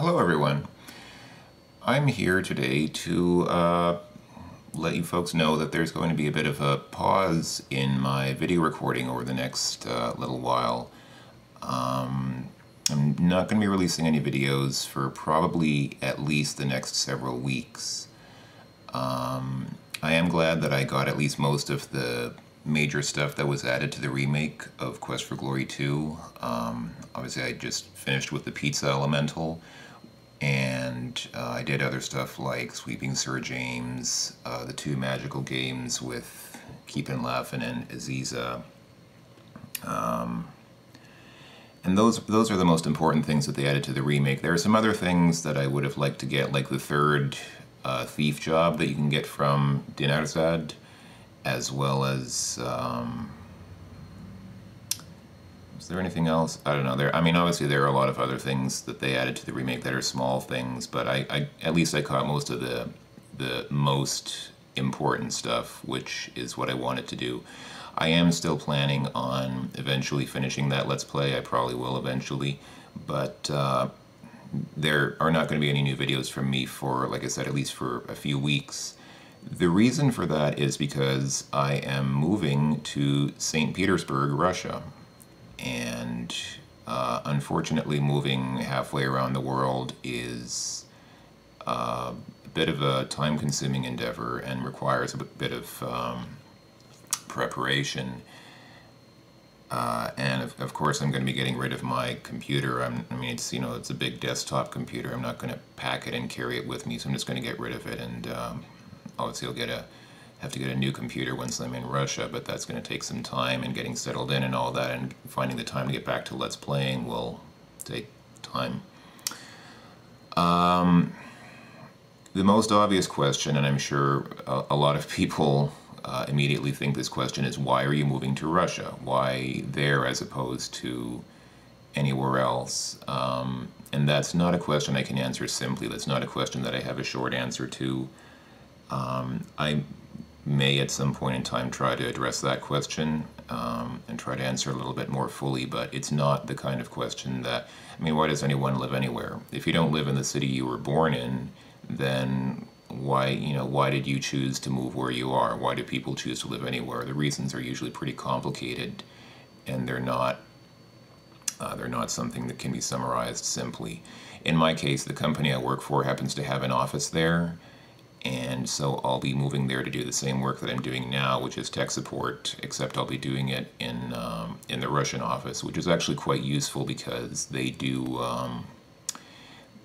Hello everyone. I'm here today to let you folks know that there's going to be a bit of a pause in my video recording over the next little while. I'm not going to be releasing any videos for probably at least the next several weeks. I am glad that I got at least most of the major stuff that was added to the remake of Quest for Glory 2. Obviously I just finished with the Pizza Elemental, and I did other stuff like Sweeping Sir James, the two magical games with Keepin' Laughin' and Aziza. And those are the most important things that they added to the remake. There are some other things that I would have liked to get, like the third thief job that you can get from Dinarzad, as well as is there anything else? I don't know. I mean, obviously there are a lot of other things that they added to the remake that are small things, but I at least I caught most of the most important stuff, which is what I wanted to do. I am still planning on eventually finishing that Let's Play. I probably will eventually, but there are not going to be any new videos from me for, like I said, at least for a few weeks. The reason for that is because I am moving to St. Petersburg, Russia. And unfortunately, moving halfway around the world is a bit of a time-consuming endeavor and requires a bit of preparation. And of course, I'm going to be getting rid of my computer. I mean, it's it's a big desktop computer. I'm not going to pack it and carry it with me, so I'm just going to get rid of it. And obviously, I'll have to get a new computer once I'm in Russia, but that's going to take some time, and getting settled in and all that, and finding the time to get back to Let's Playing will take time. The most obvious question, and I'm sure a lot of people immediately think this question, is why are you moving to Russia? Why there as opposed to anywhere else? And that's not a question I can answer simply. That's not a question that I have a short answer to. I may at some point in time try to address that question and try to answer a little bit more fully, but it's not the kind of question that, I mean, why does anyone live anywhere? If you don't live in the city you were born in, then why did you choose to move where you are? Why do people choose to live anywhere? The reasons are usually pretty complicated, and they're not something that can be summarized simply. In my case, the company I work for happens to have an office there, and so I'll be moving there to do the same work that I'm doing now, which is tech support, except I'll be doing it in the Russian office, which is actually quite useful because they do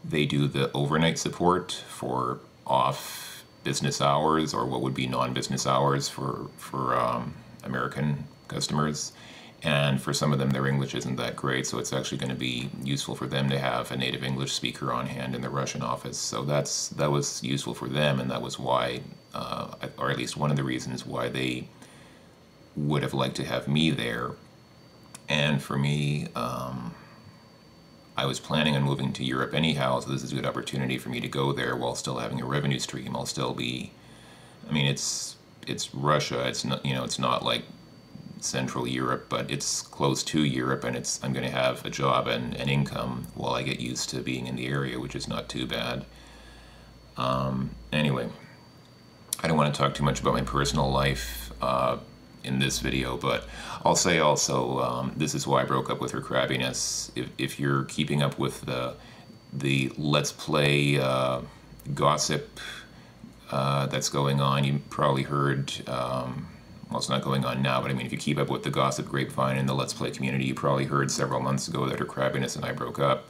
the overnight support for off business hours, or what would be non-business hours for American customers. And for some of them, their English isn't that great, so it's actually going to be useful for them to have a native English speaker on hand in the Russian office. So that was useful for them, and that was why, or at least one of the reasons why they would have liked to have me there. And for me, I was planning on moving to Europe anyhow, so this is a good opportunity for me to go there while still having a revenue stream. I'll still be, I mean, it's Russia. It's not, it's not like Central Europe, but it's close to Europe, and I'm going to have a job and an income while I get used to being in the area, which is not too bad. Anyway, I don't want to talk too much about my personal life in this video, but I'll say also, this is why I broke up with her crabbiness. If you're keeping up with the Let's Play gossip that's going on, you probably heard, well, it's not going on now, but I mean, if you keep up with the gossip grapevine in the Let's Play community, you probably heard several months ago that her crabbiness and I broke up.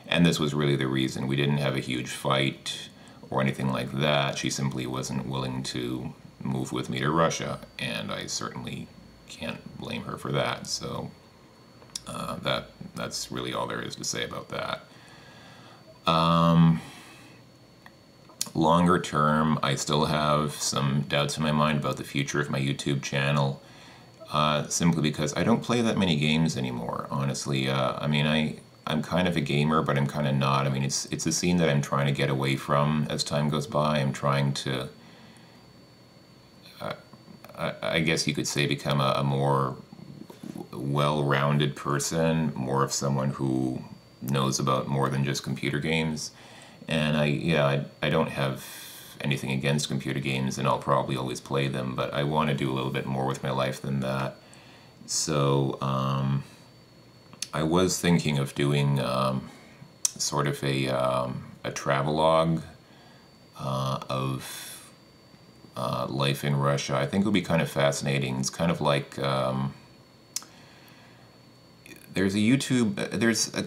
And this was really the reason. We didn't have a huge fight or anything like that. She simply wasn't willing to move with me to Russia, and I certainly can't blame her for that. So that's really all there is to say about that. Longer term, I still have some doubts in my mind about the future of my YouTube channel, simply because I don't play that many games anymore, honestly. I mean, I'm kind of a gamer, but I'm kind of not. I mean, it's a scene that I'm trying to get away from as time goes by. I'm trying to, I guess you could say, become a more well-rounded person, more of someone who knows about more than just computer games. And I don't have anything against computer games, and I'll probably always play them, but I want to do a little bit more with my life than that. So I was thinking of doing sort of a travelogue of life in Russia. I think it would be kind of fascinating. It's kind of like there's a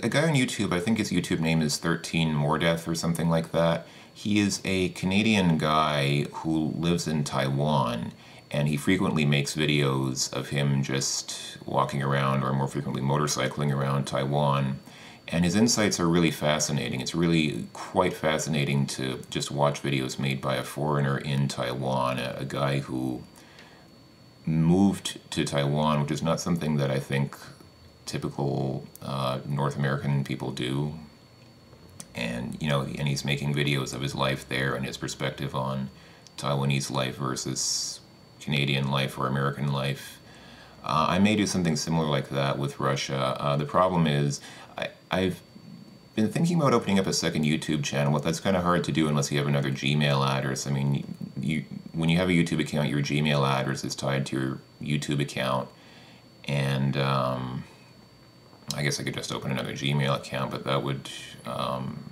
guy on YouTube, I think his YouTube name is 13 More Death or something like that. He is a Canadian guy who lives in Taiwan, and he frequently makes videos of him just walking around, or more frequently motorcycling around Taiwan. And his insights are really fascinating. It's really quite fascinating to just watch videos made by a foreigner in Taiwan, a guy who moved to Taiwan, which is not something that I think typical North American people do. And, you know, and he's making videos of his life there and his perspective on Taiwanese life versus Canadian life or American life. I may do something similar like that with Russia. The problem is, I've been thinking about opening up a second YouTube channel, but that's kind of hard to do unless you have another Gmail address. I mean, when you have a YouTube account, your Gmail address is tied to your YouTube account, and I guess I could just open another Gmail account, but that would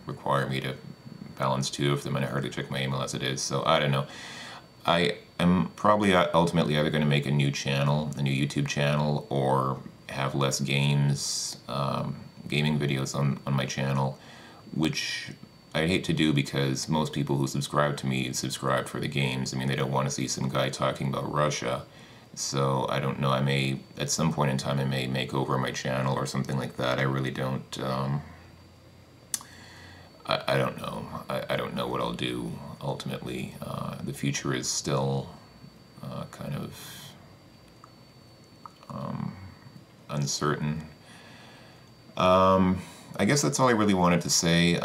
require me to balance two of them, and I hardly check my email as it is, so I don't know. I am probably ultimately either going to make a new channel, a new YouTube channel, or have less games, gaming videos on my channel, which I hate to do because most people who subscribe to me subscribe for the games. I mean, they don't want to see some guy talking about Russia. So I don't know, I may, at some point in time, I may make over my channel or something like that. I really don't, I don't know. I don't know what I'll do ultimately. The future is still kind of uncertain. I guess that's all I really wanted to say.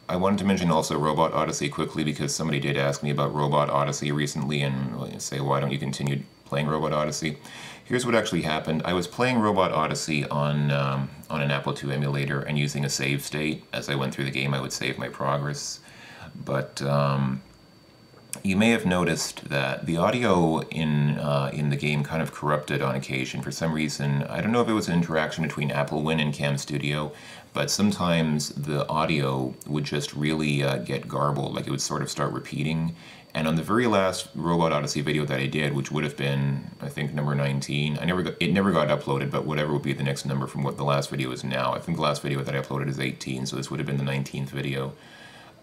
I wanted to mention also Robot Odyssey quickly because somebody did ask me about Robot Odyssey recently and say, why don't you continue playing Robot Odyssey? Here's what actually happened. I was playing Robot Odyssey on an Apple II emulator and using a save state. As I went through the game, I would save my progress. But you may have noticed that the audio in the game kind of corrupted on occasion for some reason. I don't know if it was an interaction between Apple Win and Cam Studio, but sometimes the audio would just really get garbled, like it would sort of start repeating. And on the very last Robot Odyssey video that I did, which would have been, I think, number 19, it never got uploaded, but whatever would be the next number from what the last video is now. I think the last video that I uploaded is 18, so this would have been the 19th video.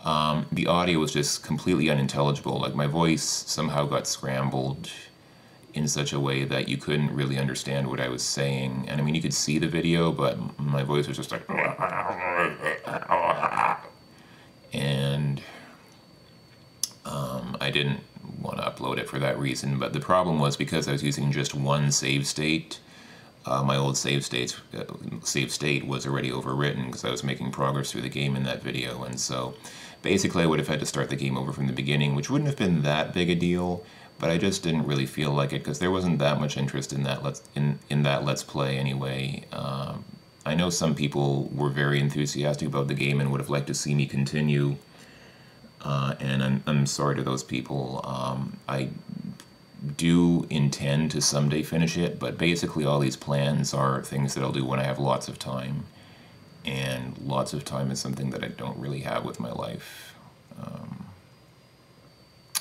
The audio was just completely unintelligible. Like, my voice somehow got scrambled in such a way that you couldn't really understand what I was saying. And I mean, you could see the video, but my voice was just like... And I didn't want to upload it for that reason. But the problem was because I was using just one save state, my old save state was already overwritten because I was making progress through the game in that video. And so basically I would have had to start the game over from the beginning, which wouldn't have been that big a deal. But I just didn't really feel like it because there wasn't that much interest in that Let's Play anyway. I know some people were very enthusiastic about the game and would have liked to see me continue, and I'm sorry to those people. I do intend to someday finish it, but basically all these plans are things that I'll do when I have lots of time, and lots of time is something that I don't really have with my life.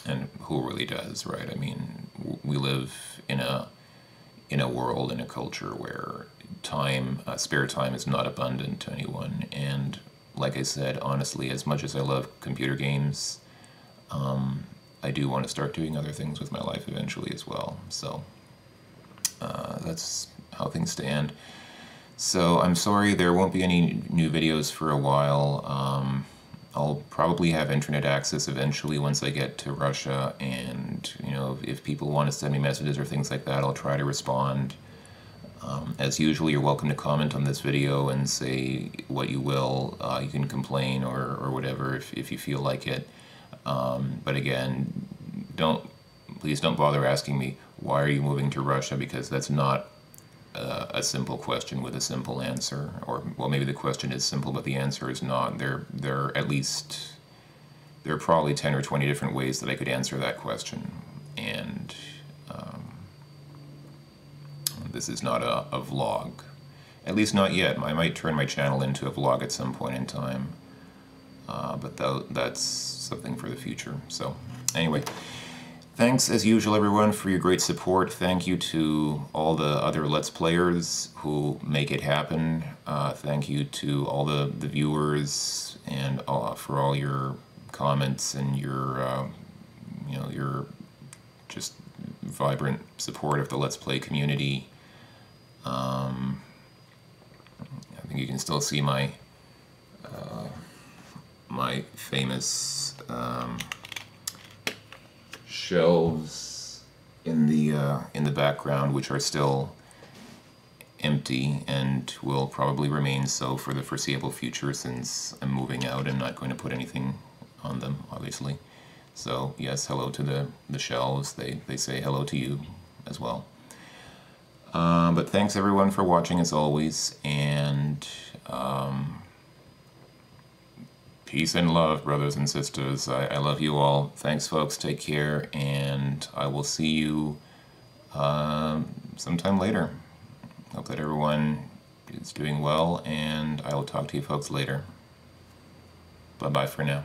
And who really does, right? I mean, we live in a world, in a culture where time, spare time is not abundant to anyone. And like I said, honestly, as much as I love computer games, I do want to start doing other things with my life eventually as well. So that's how things stand. So I'm sorry there won't be any new videos for a while. I'll probably have internet access eventually once I get to Russia, and you know, if people want to send me messages or things like that, I'll try to respond. As usual, you're welcome to comment on this video and say what you will. You can complain or whatever if you feel like it. But again, please don't bother asking me, why are you moving to Russia? Because that's not a simple question with a simple answer, or well, maybe the question is simple but the answer is not. There at least there are probably 10 or 20 different ways that I could answer that question, and this is not a vlog, at least not yet. I might turn my channel into a vlog at some point in time, but that's something for the future. So anyway, thanks as usual everyone for your great support. Thank you to all the other Let's Players who make it happen. Thank you to all the viewers, and for all your comments and your your just vibrant support of the Let's Play community. I think you can still see my my famous shelves in the background, which are still empty and will probably remain so for the foreseeable future, since I'm moving out and not going to put anything on them, obviously. So yes, hello to the shelves. They say hello to you as well. But thanks everyone for watching as always, and peace and love, brothers and sisters. I love you all. Thanks folks, take care, and I will see you sometime later. Hope that everyone is doing well, and I will talk to you folks later. Bye-bye for now.